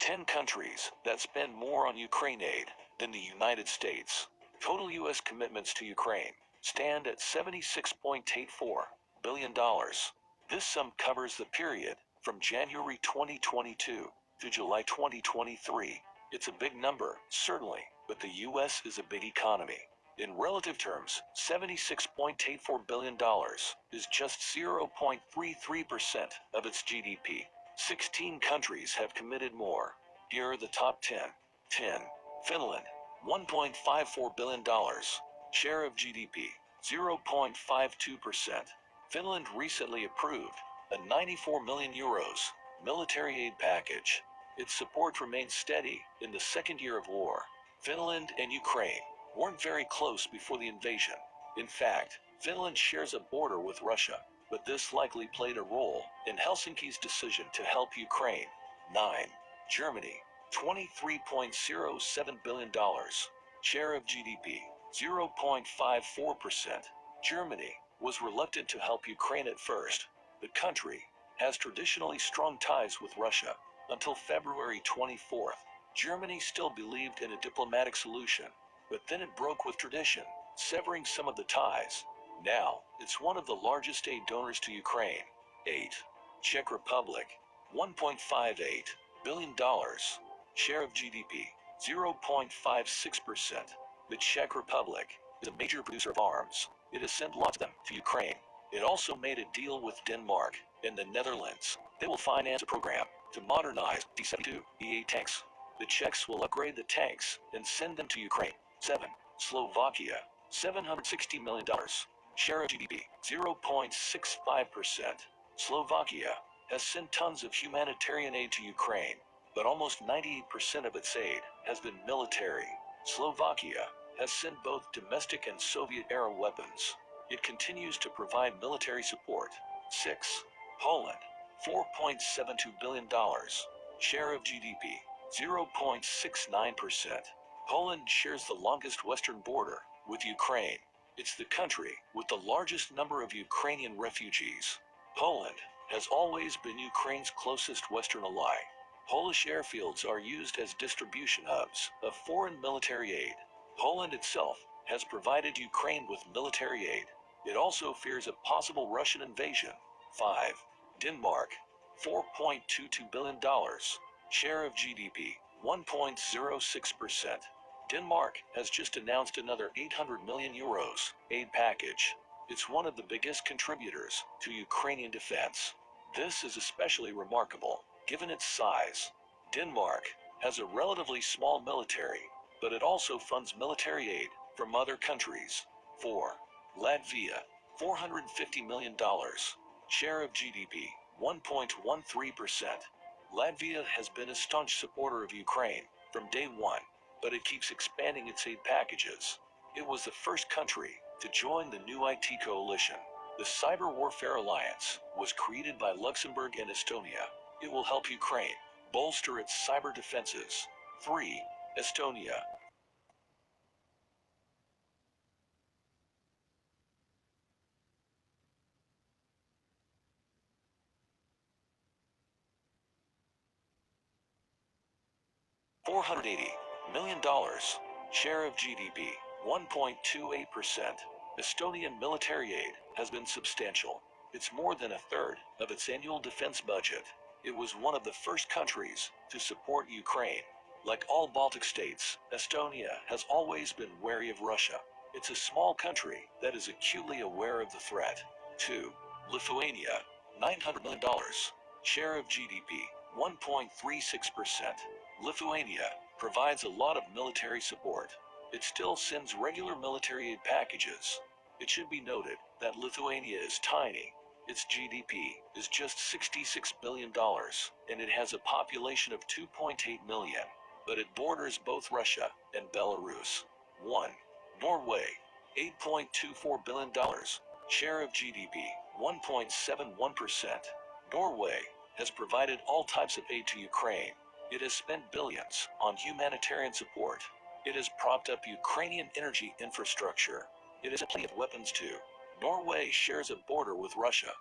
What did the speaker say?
10 countries that spend more on Ukraine aid than the United States. Total U.S. commitments to Ukraine stand at $76.84 billion. This sum covers the period from January 2022 to July 2023. It's a big number, certainly, but the U.S. is a big economy. In relative terms, $76.84 billion is just 0.33% of its GDP. 16 countries have committed more. Here are the top 10. 10. Finland, $1.54 billion. Share of GDP, 0.52%. Finland recently approved a 94 million euros military aid package. Its support remains steady in the second year of war. Finland and Ukraine weren't very close before the invasion. In fact, Finland shares a border with Russia, but this likely played a role in Helsinki's decision to help Ukraine. 9. Germany, $23.07 billion. Share of GDP, 0.54%. Germany was reluctant to help Ukraine at first. The country has traditionally strong ties with Russia. Until February 24th, Germany still believed in a diplomatic solution, but then it broke with tradition, severing some of the ties. Now, it's one of the largest aid donors to Ukraine. 8. Czech Republic, $1.58 billion. Share of GDP, 0.56%. The Czech Republic is a major producer of arms. It has sent lots of them to Ukraine. It also made a deal with Denmark and the Netherlands. They will finance a program to modernize T-72 tanks. The Czechs will upgrade the tanks and send them to Ukraine. 7. Slovakia, $760 million. Share of GDP, 0.65%. Slovakia has sent tons of humanitarian aid to Ukraine, but almost 98% of its aid has been military. Slovakia has sent both domestic and Soviet-era weapons. It continues to provide military support. 6. Poland, $4.72 billion. Share of GDP, 0.69%. Poland shares the longest western border with Ukraine. It's the country with the largest number of Ukrainian refugees. Poland has always been Ukraine's closest western ally. Polish airfields are used as distribution hubs of foreign military aid. Poland itself has provided Ukraine with military aid. It also fears a possible Russian invasion. 5. Denmark, $4.22 billion. Share of GDP, 1.06%. Denmark has just announced another 800 million euros aid package. It's one of the biggest contributors to Ukrainian defense. This is especially remarkable, given its size. Denmark has a relatively small military, but it also funds military aid from other countries. 4. Latvia, $450 million. Share of GDP, 1.13%. Latvia has been a staunch supporter of Ukraine from day one, but it keeps expanding its aid packages. It was the first country to join the new IT coalition. The Cyber Warfare Alliance was created by Luxembourg and Estonia. It will help Ukraine bolster its cyber defenses. 3. Estonia. $480 million. Share of GDP, 1.28%. Estonian military aid has been substantial. It's more than a third of its annual defense budget. It was one of the first countries to support Ukraine. Like all Baltic states, Estonia has always been wary of Russia. It's a small country that is acutely aware of the threat. 2. Lithuania, $900 million. Share of GDP, 1.36%. Lithuania provides a lot of military support. It still sends regular military aid packages. It should be noted that Lithuania is tiny. Its GDP is just $66 billion, and it has a population of 2.8 million, but it borders both Russia and Belarus. 1. Norway, $8.24 billion. Share of GDP, 1.71%. Norway has provided all types of aid to Ukraine. It has spent billions on humanitarian support. It has propped up Ukrainian energy infrastructure. It has plenty of weapons too. Norway shares a border with Russia,